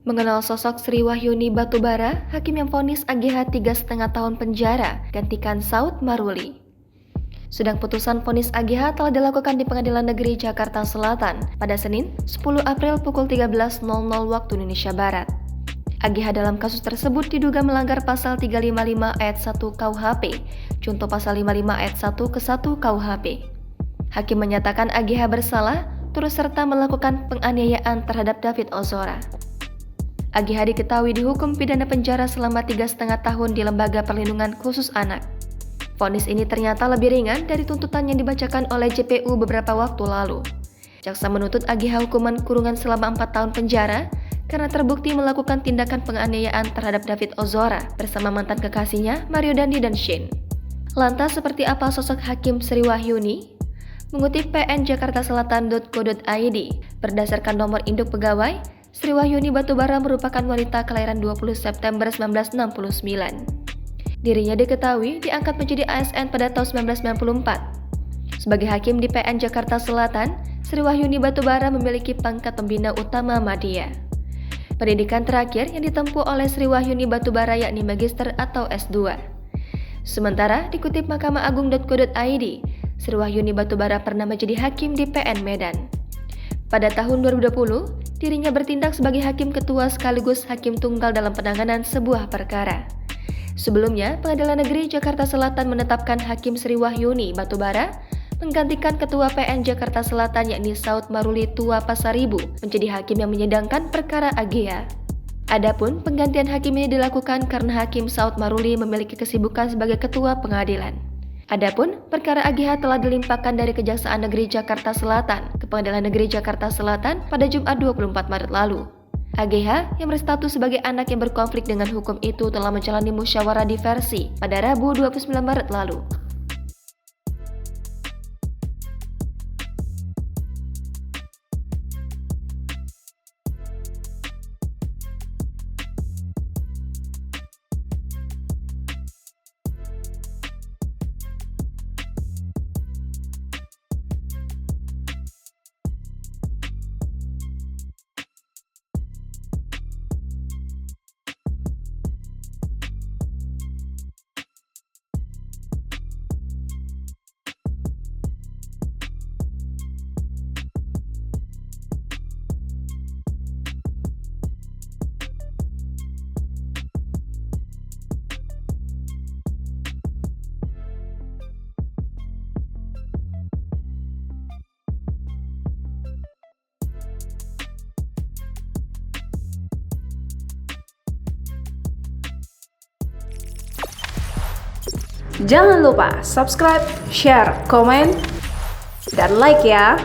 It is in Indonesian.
Mengenal sosok Sri Wahyuni Batubara, hakim yang vonis AGH 3,5 tahun penjara, gantikan Saud Maruli. Sidang putusan vonis AGH telah dilakukan di Pengadilan Negeri Jakarta Selatan pada Senin, 10 April pukul 13.00 waktu Indonesia Barat. AGH dalam kasus tersebut diduga melanggar pasal 355 ayat 1 KUHP, contoh pasal 55 ayat 1 ke 1 KUHP. Hakim menyatakan AGH bersalah turut serta melakukan penganiayaan terhadap David Ozora. AGH diketahui dihukum pidana penjara selama 3,5 tahun di Lembaga Perlindungan Khusus Anak. Vonis ini ternyata lebih ringan dari tuntutan yang dibacakan oleh JPU beberapa waktu lalu. Jaksa menuntut AGH hukuman kurungan selama 4 tahun penjara karena terbukti melakukan tindakan penganiayaan terhadap David Ozora bersama mantan kekasihnya Mario Dandi dan Shane. Lantas seperti apa sosok Hakim Sri Wahyuni? Mengutip pnjakartaselatan.co.id, berdasarkan nomor induk pegawai, Sri Wahyuni Batubara merupakan wanita kelahiran 20 September 1969. Dirinya diketahui diangkat menjadi ASN pada tahun 1994. Sebagai hakim di PN Jakarta Selatan, Sri Wahyuni Batubara memiliki pangkat pembina utama Madya. Pendidikan terakhir yang ditempuh oleh Sri Wahyuni Batubara yakni magister atau S2. Sementara dikutip mahkamah-agung.co.id, Sri Wahyuni Batubara pernah menjadi hakim di PN Medan. Pada tahun 2020, dirinya bertindak sebagai hakim ketua sekaligus hakim tunggal dalam penanganan sebuah perkara. Sebelumnya, Pengadilan Negeri Jakarta Selatan menetapkan Hakim Sri Wahyuni Batubara menggantikan Ketua PN Jakarta Selatan yakni Saud Maruli Tua Pasaribu menjadi hakim yang menyidangkan perkara AGH. Adapun penggantian hakim ini dilakukan karena Hakim Saud Maruli memiliki kesibukan sebagai ketua pengadilan. Adapun perkara AGH telah dilimpahkan dari Kejaksaan Negeri Jakarta Selatan ke Pengadilan Negeri Jakarta Selatan pada Jumat 24 Maret lalu. AGH yang berstatus sebagai anak yang berkonflik dengan hukum itu telah menjalani musyawarah diversi pada Rabu 29 Maret lalu. Jangan lupa subscribe, share, komen, dan like ya!